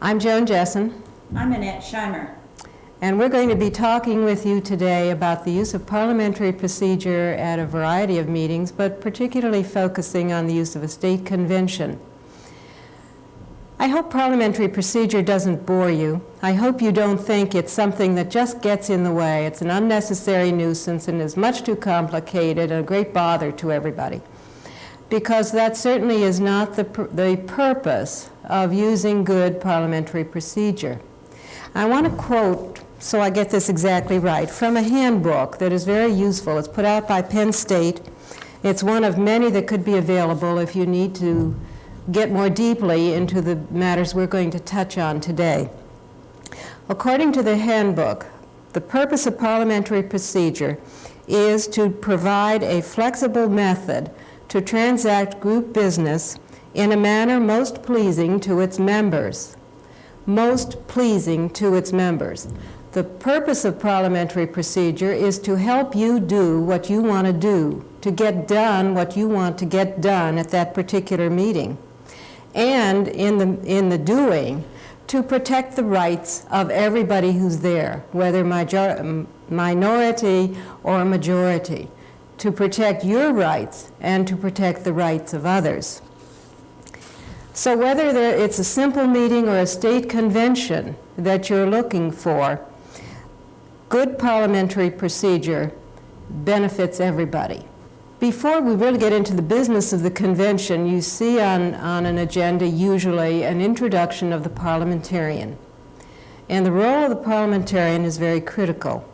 I'm Joan Jessen. I'm Annette Scheimer. And we're going to be talking with you today about the use of parliamentary procedure at a variety of meetings, but particularly focusing on the use of a state convention. I hope parliamentary procedure doesn't bore you. I hope you don't think it's something that just gets in the way. It's an unnecessary nuisance and is much too complicated and a great bother to everybody. Because that certainly is not the purpose of using good parliamentary procedure. I want to quote, so I get this exactly right, from a handbook that is very useful. It's put out by Penn State. It's one of many that could be available if you need to get more deeply into the matters we're going to touch on today. According to the handbook, the purpose of parliamentary procedure is to provide a flexible method to transact group business in a manner most pleasing to its members. Most pleasing to its members. The purpose of parliamentary procedure is to help you do what you want to do, to get done what you want to get done at that particular meeting. And in the doing, to protect the rights of everybody who's there, whether minority or majority, to protect your rights and to protect the rights of others. So whether it's a simple meeting or a state convention that you're looking for, good parliamentary procedure benefits everybody. Before we really get into the business of the convention, you see on an agenda usually an introduction of the parliamentarian. And the role of the parliamentarian is very critical.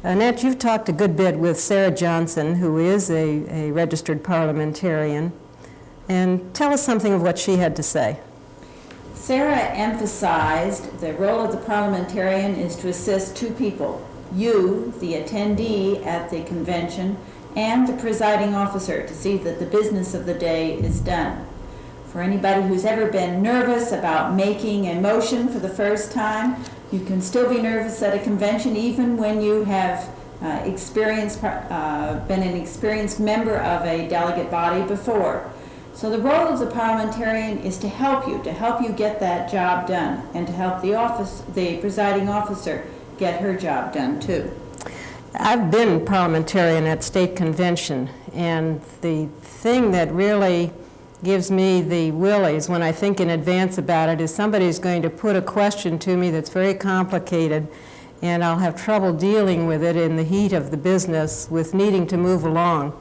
Annette, you've talked a good bit with Sarah Johnson, who is a registered parliamentarian. And tell us something of what she had to say. Sarah emphasized the role of the parliamentarian is to assist two people, you, the attendee at the convention, and the presiding officer, to see that the business of the day is done. For anybody who's ever been nervous about making a motion for the first time, you can still be nervous at a convention even when you have been an experienced member of a delegate body before. So the role of the parliamentarian is to help you get that job done, and to help the presiding officer get her job done too. I've been parliamentarian at state convention, and the thing that really gives me the willies when I think in advance about it is somebody's going to put a question to me that's very complicated, and I'll have trouble dealing with it in the heat of the business with needing to move along.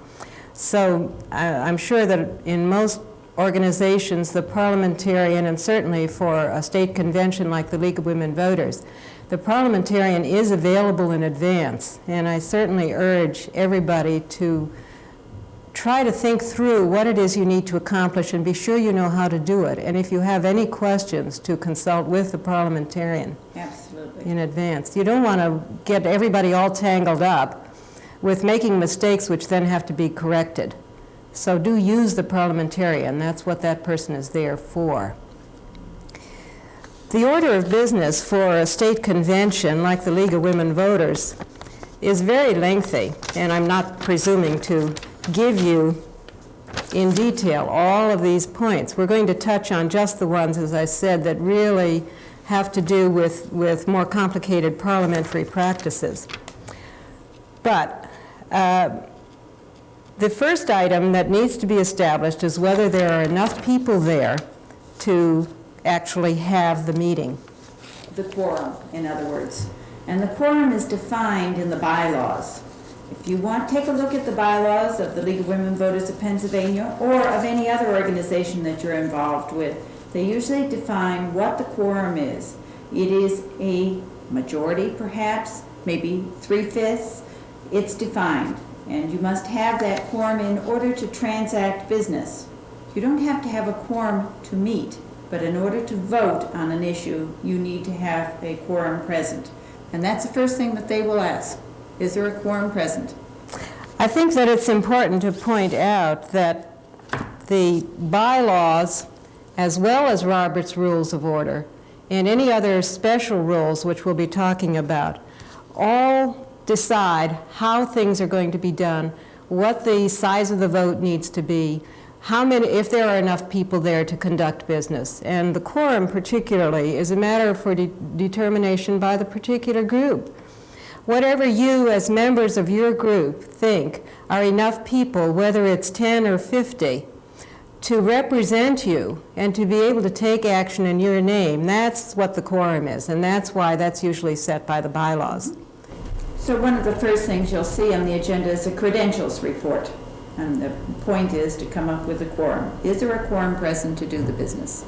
So I'm sure that in most organizations, the parliamentarian, and certainly for a state convention like the League of Women Voters, the parliamentarian is available in advance, and I certainly urge everybody to try to think through what it is you need to accomplish and be sure you know how to do it. And if you have any questions, to consult with the parliamentarian. Absolutely. In advance. You don't want to get everybody all tangled up with making mistakes which then have to be corrected. So do use the parliamentarian. That's what that person is there for. The order of business for a state convention like the League of Women Voters is very lengthy, and I'm not presuming to give you in detail all of these points. We're going to touch on just the ones, as I said, that really have to do with more complicated parliamentary practices. But the first item that needs to be established is whether there are enough people there to actually have the meeting. The quorum, in other words. And the quorum is defined in the bylaws. If you want, take a look at the bylaws of the League of Women Voters of Pennsylvania or of any other organization that you're involved with. They usually define what the quorum is. It is a majority, perhaps, maybe 3/5. It's defined, and you must have that quorum in order to transact business. You don't have to have a quorum to meet, but in order to vote on an issue, you need to have a quorum present. And that's the first thing that they will ask. Is there a quorum present? I think that it's important to point out that the bylaws, as well as Robert's Rules of Order, and any other special rules which we'll be talking about, all decide how things are going to be done, what the size of the vote needs to be, if there are enough people there to conduct business. And the quorum particularly is a matter for determination by the particular group. Whatever you as members of your group think are enough people, whether it's 10 or 50, to represent you and to be able to take action in your name, that's what the quorum is, and that's why that's usually set by the bylaws. So one of the first things you'll see on the agenda is a credentials report. And the point is to come up with a quorum. Is there a quorum present to do the business?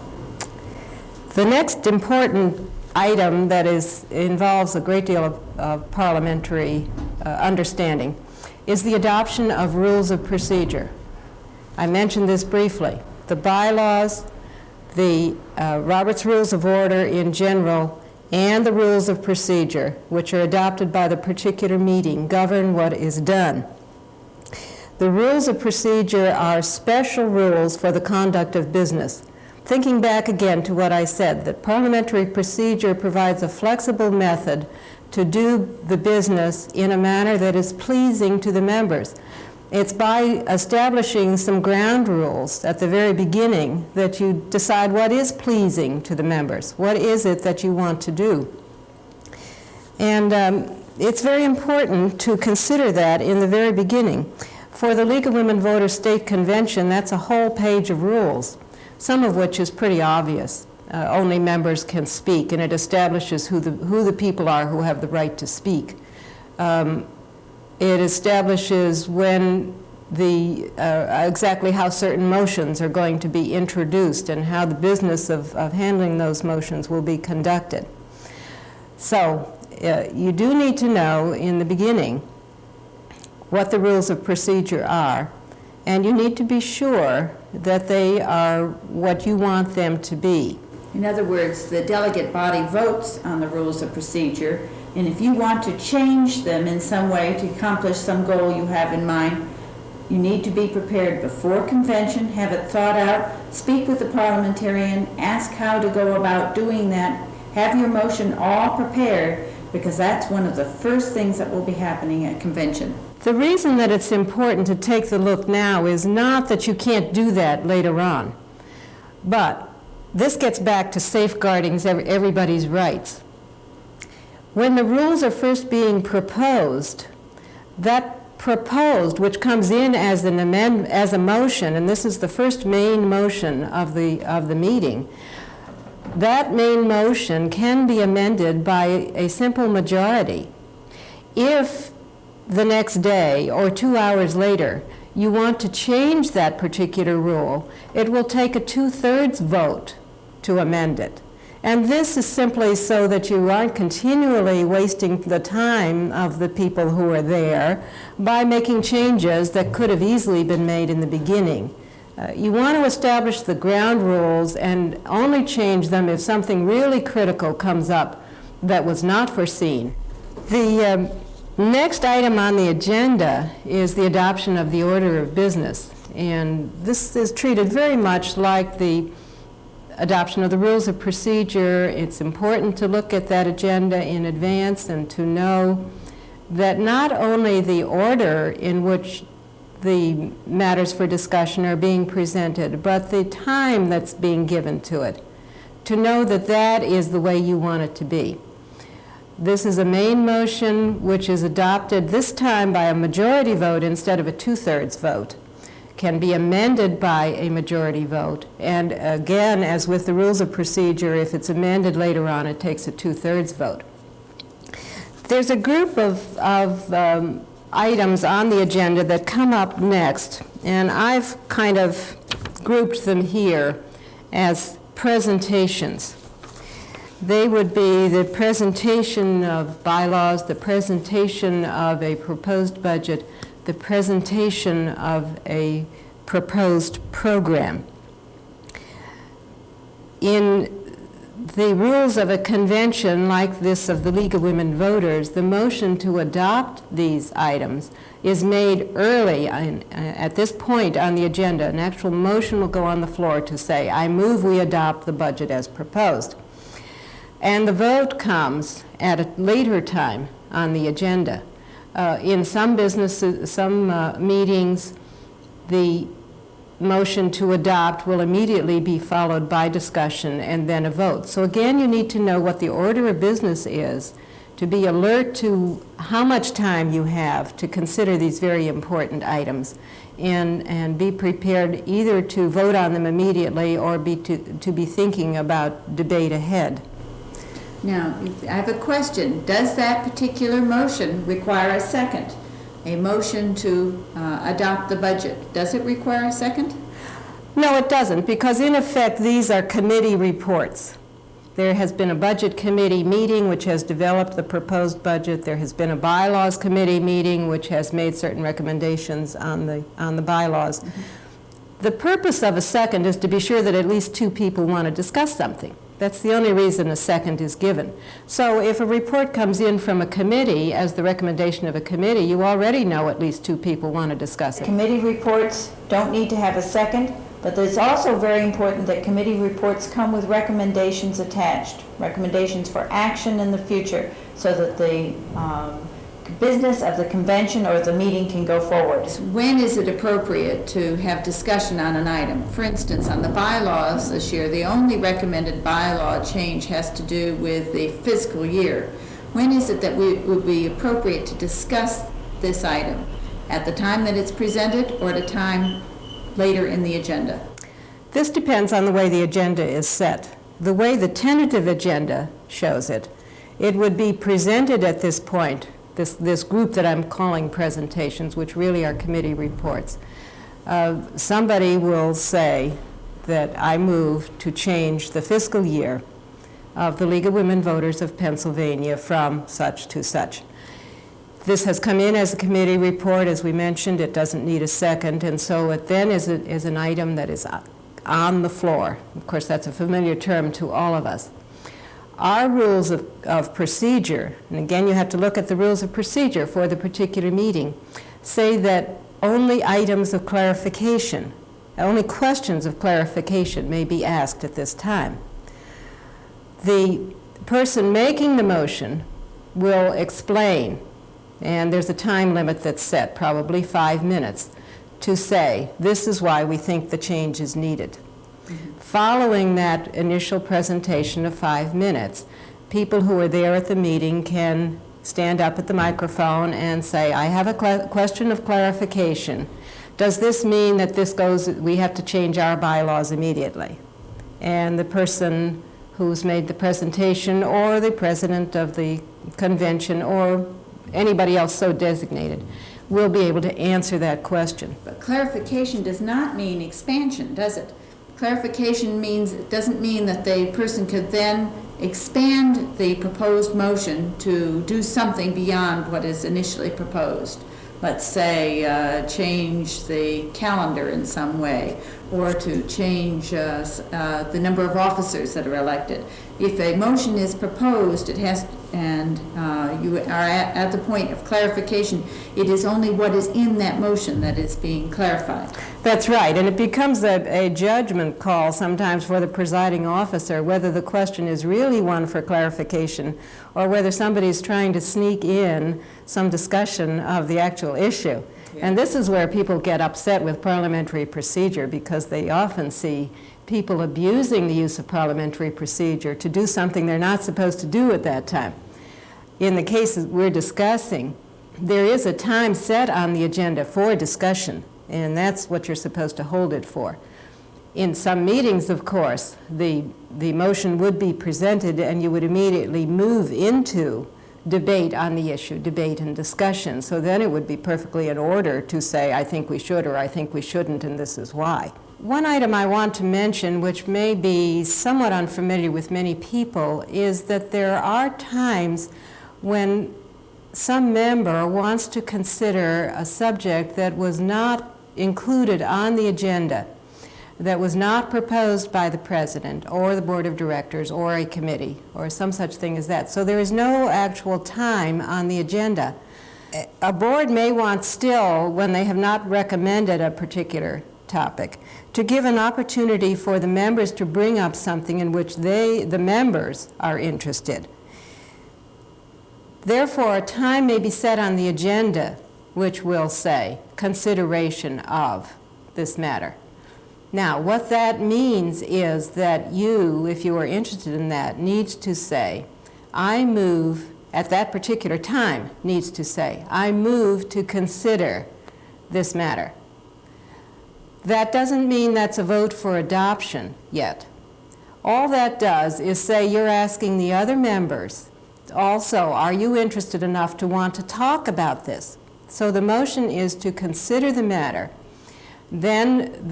The next important item that involves a great deal of parliamentary understanding is the adoption of rules of procedure. I mentioned this briefly. The bylaws, the Robert's Rules of Order in general, and the rules of procedure, which are adopted by the particular meeting, govern what is done. The rules of procedure are special rules for the conduct of business. Thinking back again to what I said, that parliamentary procedure provides a flexible method to do the business in a manner that is pleasing to the members. It's by establishing some ground rules at the very beginning that you decide what is pleasing to the members. What is it that you want to do? And it's very important to consider that in the very beginning. For the League of Women Voters State Convention, that's a whole page of rules, some of which is pretty obvious. Only members can speak, and it establishes who the people are who have the right to speak. It establishes when exactly how certain motions are going to be introduced and how the business of handling those motions will be conducted. So you do need to know in the beginning what the rules of procedure are, and you need to be sure that they are what you want them to be. In other words, the delegate body votes on the rules of procedure, and if you want to change them in some way to accomplish some goal you have in mind, you need to be prepared before convention, have it thought out, speak with the parliamentarian, ask how to go about doing that, have your motion all prepared, because that's one of the first things that will be happening at convention. The reason that it's important to take the look now is not that you can't do that later on, but this gets back to safeguarding everybody's rights. When the rules are first being proposed, that proposed, which comes in as as a motion, and this is the first main motion of the meeting, that main motion can be amended by a simple majority. If the next day or 2 hours later you want to change that particular rule, it will take a 2/3 vote to amend it. And this is simply so that you aren't continually wasting the time of the people who are there by making changes that could have easily been made in the beginning. You want to establish the ground rules and only change them if something really critical comes up that was not foreseen. The next item on the agenda is the adoption of the order of business. And this is treated very much like the adoption of the rules of procedure. It's important to look at that agenda in advance and to know that not only the order in which the matters for discussion are being presented, but the time that's being given to it, to know that that is the way you want it to be. This is a main motion which is adopted this time by a majority vote instead of a 2/3 vote. Can be amended by a majority vote. And again, as with the rules of procedure, if it's amended later on, it takes a 2/3 vote. There's a group of items on the agenda that come up next, and I've kind of grouped them here as presentations. They would be the presentation of bylaws, the presentation of a proposed budget, the presentation of a proposed program. In the rules of a convention like this of the League of Women Voters, the motion to adopt these items is made early at this point on the agenda. An actual motion will go on the floor to say, I move we adopt the budget as proposed. And the vote comes at a later time on the agenda. In some businesses, some meetings, the motion to adopt will immediately be followed by discussion and then a vote. So again, you need to know what the order of business is to be alert to how much time you have to consider these very important items and be prepared either to vote on them immediately or to be thinking about debate ahead. Now, I have a question. Does that particular motion require a second? A motion to adopt the budget, does it require a second? No, it doesn't, because in effect, these are committee reports. There has been a budget committee meeting which has developed the proposed budget. There has been a bylaws committee meeting which has made certain recommendations on the bylaws. Mm-hmm. The purpose of a second is to be sure that at least two people want to discuss something. That's the only reason a second is given. So if a report comes in from a committee as the recommendation of a committee, you already know at least two people want to discuss it. Committee reports don't need to have a second, but it's also very important that committee reports come with recommendations attached, recommendations for action in the future, so that the business of the convention or the meeting can go forward. When is it appropriate to have discussion on an item? For instance, on the bylaws this year, the only recommended bylaw change has to do with the fiscal year. When is it that it would be appropriate to discuss this item? At the time that it's presented or at a time later in the agenda? This depends on the way the agenda is set. The way the tentative agenda shows it, it would be presented at this point, this group that I'm calling presentations, which really are committee reports. Somebody will say that I move to change the fiscal year of the League of Women Voters of Pennsylvania from such to such. This has come in as a committee report. As we mentioned, it doesn't need a second, and so it then is an item that is on the floor. Of course, that's a familiar term to all of us. Our rules of procedure, and again you have to look at the rules of procedure for the particular meeting, say that only items of clarification, only questions of clarification may be asked at this time. The person making the motion will explain, and there's a time limit that's set, probably 5 minutes, to say, this is why we think the change is needed. Following that initial presentation of 5 minutes, people who are there at the meeting can stand up at the microphone and say, I have a question of clarification. Does this mean that we have to change our bylaws immediately? And the person who's made the presentation, or the president of the convention, or anybody else so designated, will be able to answer that question. But clarification does not mean expansion, does it? Clarification doesn't mean that the person could then expand the proposed motion to do something beyond what is initially proposed. Let's say change the calendar in some way, or to change the number of officers that are elected. If a motion is proposed, it has, and you are at the point of clarification, it is only what is in that motion that is being clarified. That's right, and it becomes a judgment call sometimes for the presiding officer whether the question is really one for clarification or whether somebody is trying to sneak in some discussion of the actual issue. Yeah. And this is where people get upset with parliamentary procedure, because they often see people abusing the use of parliamentary procedure to do something they're not supposed to do at that time. In the cases we're discussing, there is a time set on the agenda for discussion, and that's what you're supposed to hold it for. In some meetings, of course, the motion would be presented and you would immediately move into debate on the issue, debate and discussion. So then it would be perfectly in order to say, I think we should, or I think we shouldn't, and this is why. One item I want to mention, which may be somewhat unfamiliar with many people, is that there are times when some member wants to consider a subject that was not included on the agenda, that was not proposed by the president or the board of directors or a committee or some such thing as that. So there is no actual time on the agenda. A board may want still, when they have not recommended a particular topic, to give an opportunity for the members to bring up something in which the members are interested. Therefore, a time may be set on the agenda which will say consideration of this matter. Now, what that means is that you, if you are interested in that, needs to say, I move, at that particular time, needs to say, I move to consider this matter. That doesn't mean that's a vote for adoption yet. All that does is say you're asking the other members also, are you interested enough to want to talk about this? So the motion is to consider the matter. Then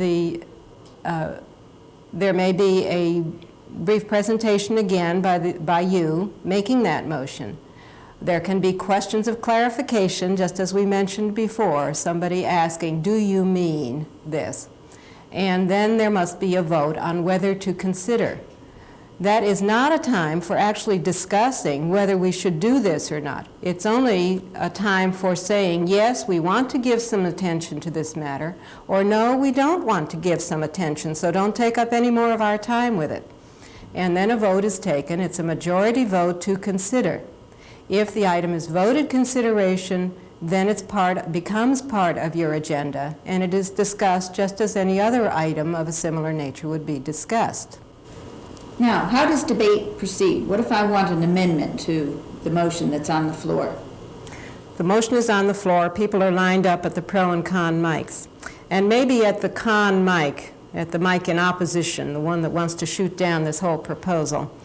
there may be a brief presentation again by you making that motion. There can be questions of clarification, just as we mentioned before, somebody asking, do you mean this? And then there must be a vote on whether to consider. That is not a time for actually discussing whether we should do this or not. It's only a time for saying, yes, we want to give some attention to this matter, or no, we don't want to give some attention, so don't take up any more of our time with it. And then a vote is taken. It's a majority vote to consider. If the item is voted consideration, then it becomes part of your agenda, and it is discussed just as any other item of a similar nature would be discussed. Now, how does debate proceed? What if I want an amendment to the motion that's on the floor? The motion is on the floor. People are lined up at the pro and con mics. And maybe at the con mic, at the mic in opposition, the one that wants to shoot down this whole proposal,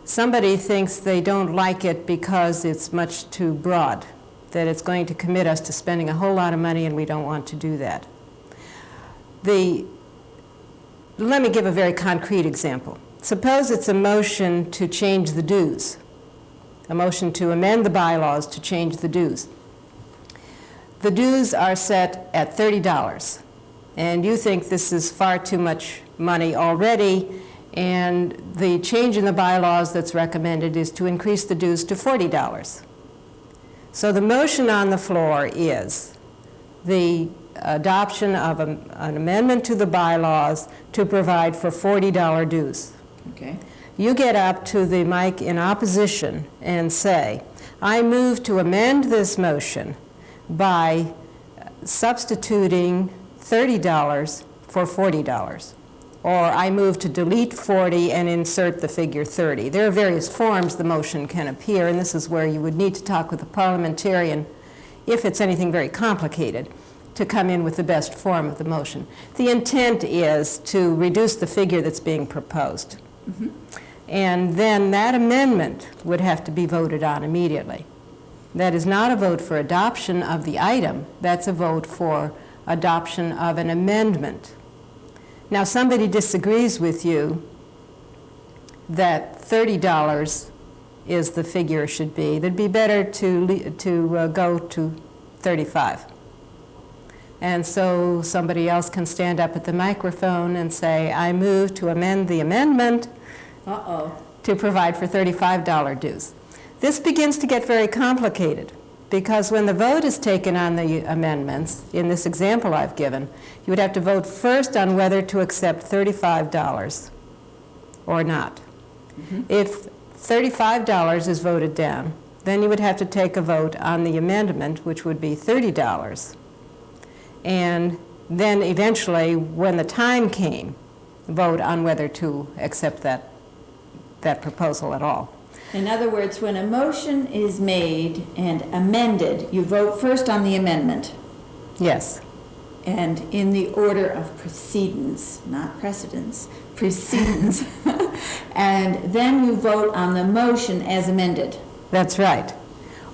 somebody thinks they don't like it because it's much too broad, that it's going to commit us to spending a whole lot of money, and we don't want to do that. Let me give a very concrete example. Suppose it's a motion to change the dues, a motion to amend the bylaws to change the dues. The dues are set at $30, and you think this is far too much money already, and the change in the bylaws that's recommended is to increase the dues to $40. So the motion on the floor is the adoption of an amendment to the bylaws to provide for $40 dues. Okay. You get up to the mic in opposition and say, I move to amend this motion by substituting $30 for $40. Or I move to delete 40 and insert the figure 30. There are various forms the motion can appear, and this is where you would need to talk with a parliamentarian, if it's anything very complicated, to come in with the best form of the motion. The intent is to reduce the figure that's being proposed. Mm-hmm. And then that amendment would have to be voted on immediately. That is not a vote for adoption of the item. That's a vote for adoption of an amendment. Now, somebody disagrees with you that $30 is the figure it should be. It'd be better to go to 35. And so somebody else can stand up at the microphone and say, I move to amend the amendment to provide for $35 dues. This begins to get very complicated, because when the vote is taken on the amendments, in this example I've given, you would have to vote first on whether to accept $35 or not. Mm-hmm. If $35 is voted down, then you would have to take a vote on the amendment, which would be $30. And then eventually, when the time came, vote on whether to accept that proposal at all. In other words, when a motion is made and amended, you vote first on the amendment. Yes. And in the order of precedence, not precedence, precedence. And then you vote on the motion as amended. That's right.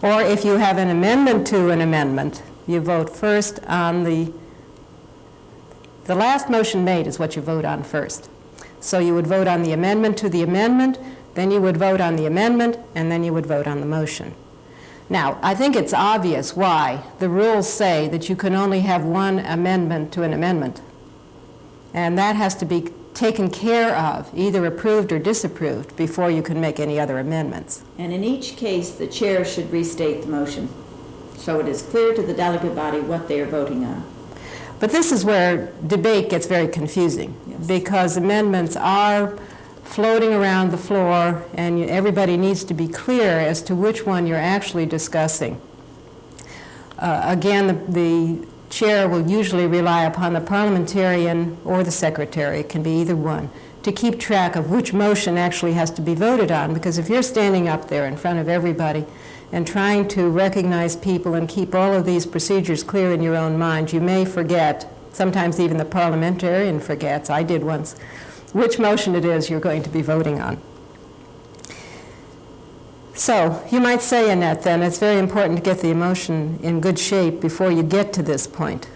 Or if you have an amendment to an amendment, you vote first on the last motion made is what you vote on first. So you would vote on the amendment to the amendment, then you would vote on the amendment, and then you would vote on the motion. Now, I think it's obvious why the rules say that you can only have one amendment to an amendment. And that has to be taken care of, either approved or disapproved, before you can make any other amendments. And in each case, the chair should restate the motion, so it is clear to the delegate body what they are voting on. But this is where debate gets very confusing, yes, because amendments are floating around the floor, and everybody needs to be clear as to which one you're actually discussing. Again, the chair will usually rely upon the parliamentarian or the secretary, it can be either one, to keep track of which motion actually has to be voted on, because if you're standing up there in front of everybody and trying to recognize people and keep all of these procedures clear in your own mind, you may forget, sometimes even the parliamentarian forgets, I did once, which motion it is you're going to be voting on. So you might say, Annette, then it's very important to get the motion in good shape before you get to this point.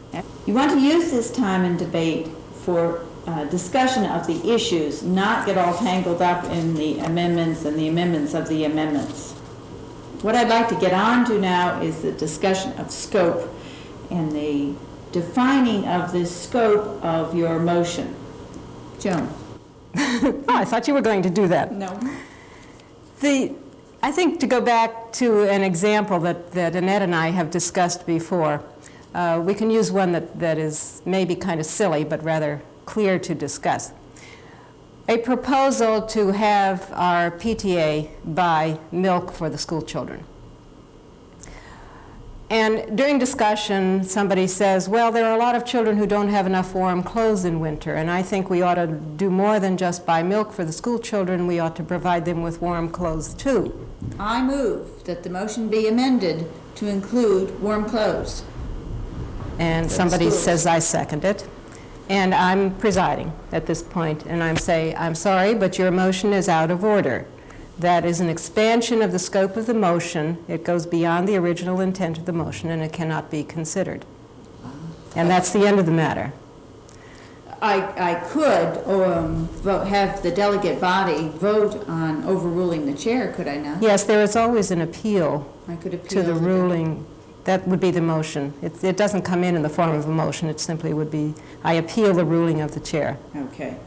You want to use this time in debate for discussion of the issues, not get all tangled up in the amendments and the amendments of the amendments. What I'd like to get on to now is the discussion of scope and the defining of the scope of your motion. Joan. Oh, I thought you were going to do that. No. I think to go back to an example that Annette and I have discussed before, we can use one that is maybe kind of silly but rather clear to discuss. A proposal to have our PTA buy milk for the school children. And during discussion, somebody says, well, there are a lot of children who don't have enough warm clothes in winter, and I think we ought to do more than just buy milk for the school children. We ought to provide them with warm clothes, too. I move that the motion be amended to include warm clothes. And somebody says, I second it. And I'm presiding at this point, and I'm saying, I'm sorry, but your motion is out of order. That is an expansion of the scope of the motion. It goes beyond the original intent of the motion, and it cannot be considered. And that's the end of the matter. I could have the delegate body vote on overruling the chair, could I not? Yes, there is always an appeal I could appeal to the ruling. That would be the motion. It doesn't come in the form of a motion. It simply would be, I appeal the ruling of the chair. Okay.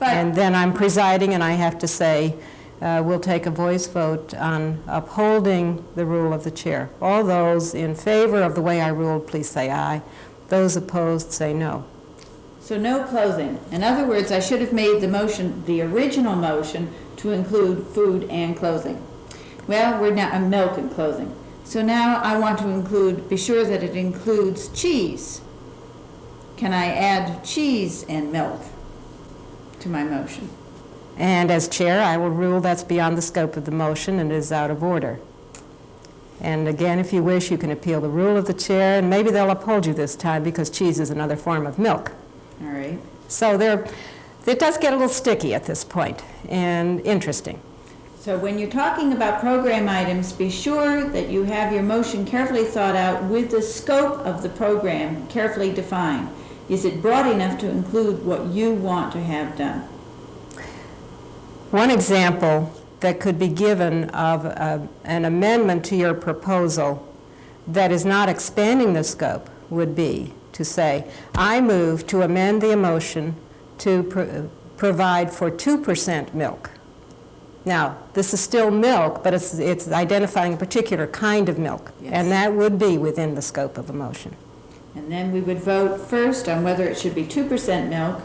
And then I'm presiding, and I have to say, we'll take a voice vote on upholding the rule of the chair. All those in favor of the way I ruled, please say aye. Those opposed, say no. So no clothing. In other words, I should have made the motion, the original motion, to include food and clothing. Well, we're now milk and clothing. So now I want to include, be sure that it includes cheese. Can I add cheese and milk to my motion? And as chair, I will rule that's beyond the scope of the motion and is out of order. And again, if you wish, you can appeal the rule of the chair, and maybe they'll uphold you this time because cheese is another form of milk. All right. So it does get a little sticky at this point and interesting. So when you're talking about program items, be sure that you have your motion carefully thought out with the scope of the program carefully defined. Is it broad enough to include what you want to have done? One example that could be given of an amendment to your proposal that is not expanding the scope would be to say, I move to amend the motion to provide for 2% milk. Now, this is still milk, but it's identifying a particular kind of milk, yes. And that would be within the scope of a motion. And then we would vote first on whether it should be 2% milk,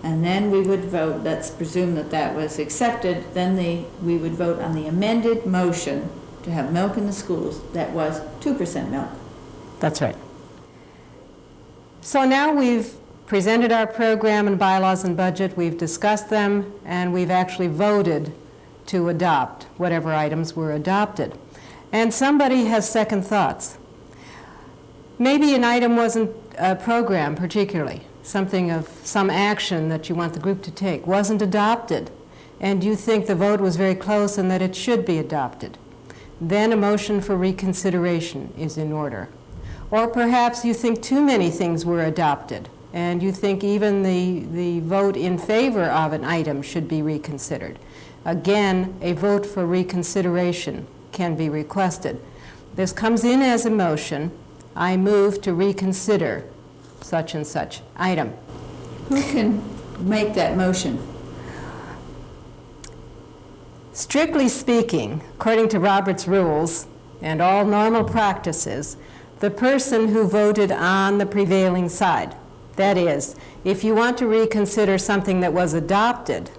and then we would vote, let's presume that that was accepted, then we would vote on the amended motion to have milk in the schools that was 2% milk. That's right. So now we've presented our program and bylaws and budget, we've discussed them, and we've actually voted to adopt whatever items were adopted. And somebody has second thoughts. Maybe an item wasn't a program particularly, something of some action that you want the group to take wasn't adopted, and you think the vote was very close and that it should be adopted. Then a motion for reconsideration is in order. Or perhaps you think too many things were adopted, and you think even the vote in favor of an item should be reconsidered. Again, a vote for reconsideration can be requested. This comes in as a motion. I move to reconsider such and such item. Who can make that motion? Strictly speaking, according to Robert's rules and all normal practices, the person who voted on the prevailing side. That is, if you want to reconsider something that was adopted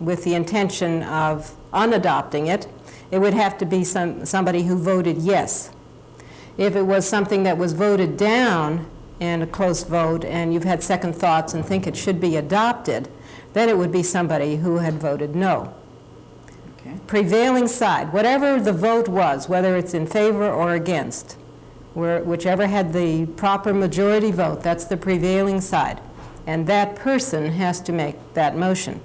with the intention of unadopting it, it would have to be somebody who voted yes. If it was something that was voted down and a close vote, and you've had second thoughts and think it should be adopted, then it would be somebody who had voted no. Okay. Prevailing side, whatever the vote was, whether it's in favor or against, whichever had the proper majority vote, that's the prevailing side. And that person has to make that motion.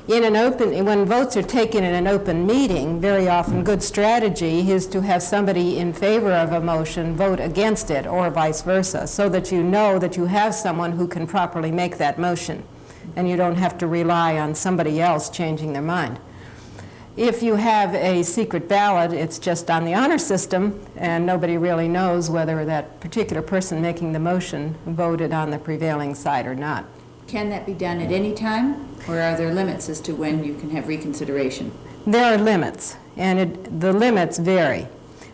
When votes are taken in an open meeting, very often good strategy is to have somebody in favor of a motion vote against it, or vice versa, so that you know that you have someone who can properly make that motion, and you don't have to rely on somebody else changing their mind. If you have a secret ballot, it's just on the honor system, and nobody really knows whether that particular person making the motion voted on the prevailing side or not. Can that be done at any time, or are there limits as to when you can have reconsideration? There are limits, and the limits vary.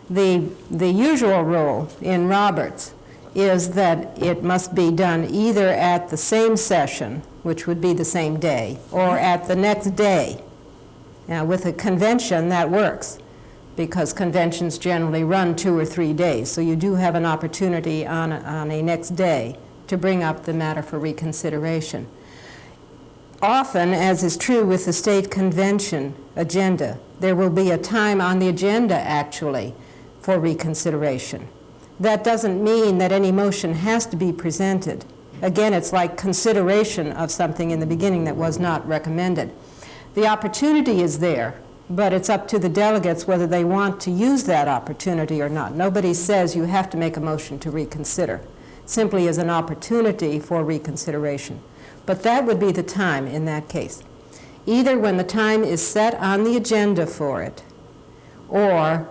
The usual rule in Roberts is that it must be done either at the same session, which would be the same day, or at the next day. Now, with a convention, that works, because conventions generally run 2 or 3 days, so you do have an opportunity on a next day to bring up the matter for reconsideration. Often, as is true with the state convention agenda, there will be a time on the agenda, actually, for reconsideration. That doesn't mean that any motion has to be presented. Again, it's like consideration of something in the beginning that was not recommended. The opportunity is there, but it's up to the delegates whether they want to use that opportunity or not. Nobody says you have to make a motion to reconsider. It simply is an opportunity for reconsideration. But that would be the time in that case. Either when the time is set on the agenda for it, or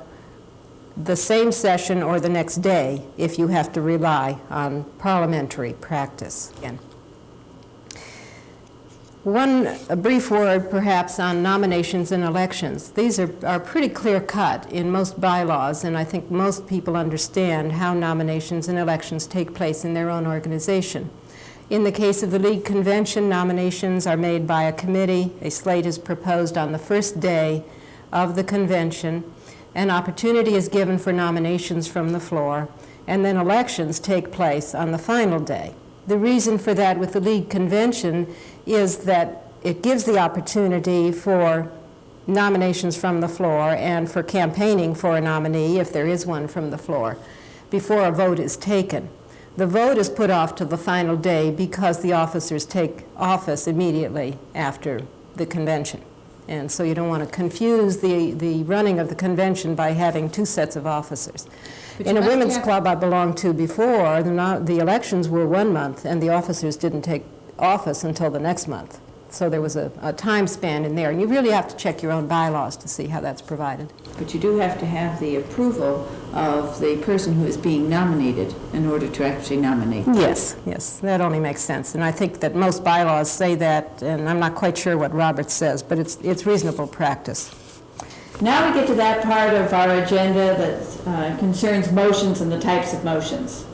the same session or the next day if you have to rely on parliamentary practice. Again. A brief word perhaps on nominations and elections. These are pretty clear-cut in most bylaws, and I think most people understand how nominations and elections take place in their own organization. In the case of the League Convention, nominations are made by a committee. A slate is proposed on the first day of the convention. An opportunity is given for nominations from the floor, and then elections take place on the final day. The reason for that with the League Convention is that it gives the opportunity for nominations from the floor and for campaigning for a nominee, if there is one from the floor, before a vote is taken. The vote is put off to the final day because the officers take office immediately after the convention. And so you don't want to confuse the running of the convention by having 2 sets of officers. In a women's club I belonged to before, the elections were 1 month, and the officers didn't take office until the next month. So there was a time span in there, and you really have to check your own bylaws to see how that's provided. But you do have to have the approval of the person who is being nominated in order to actually nominate. Yes, that only makes sense. And I think that most bylaws say that, and I'm not quite sure what Roberts says, but it's reasonable practice. Now we get to that part of our agenda that concerns motions and the types of motions.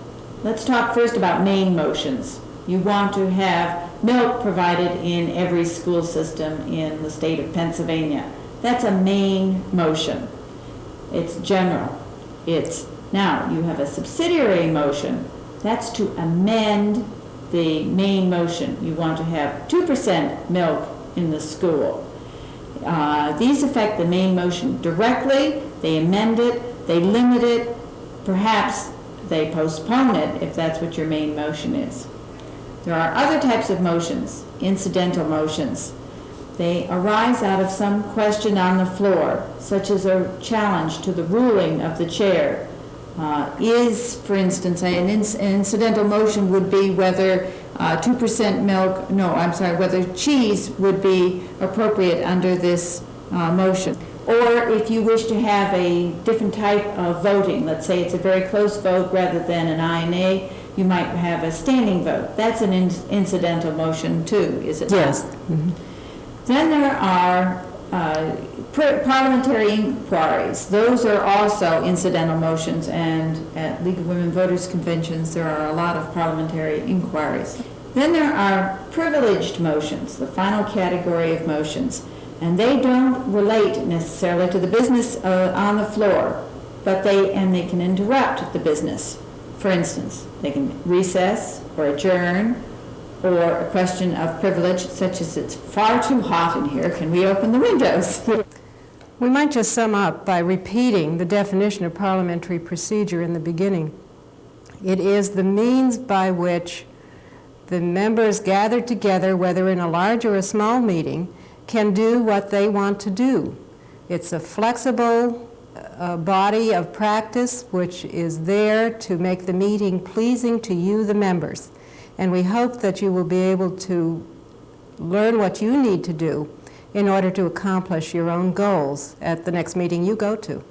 Let's talk first about main motions. You want to have milk provided in every school system in the state of Pennsylvania. That's a main motion. It's general. Now you have a subsidiary motion. That's to amend the main motion. You want to have 2% milk in the school. These affect the main motion directly. They amend it, they limit it, perhaps they postpone it if that's what your main motion is. There are other types of motions, incidental motions. They arise out of some question on the floor, such as a challenge to the ruling of the chair. For instance, an incidental motion would be whether 2% milk, whether cheese would be appropriate under this motion. Or if you wish to have a different type of voting, let's say it's a very close vote rather than an aye and nay, you might have a standing vote. That's an incidental motion too, is it not? Yes. Mm-hmm. Then there are parliamentary inquiries. Those are also incidental motions, and at League of Women Voters conventions there are a lot of parliamentary inquiries. Then there are privileged motions, the final category of motions, and they don't relate necessarily to the business on the floor, but they can interrupt the business. For instance, they can recess or adjourn, or a question of privilege such as it's far too hot in here, can we open the windows? We might just sum up by repeating the definition of parliamentary procedure in the beginning. It is the means by which the members gathered together, whether in a large or a small meeting, can do what they want to do. It's a flexible body of practice which is there to make the meeting pleasing to you, the members. And we hope that you will be able to learn what you need to do in order to accomplish your own goals at the next meeting you go to.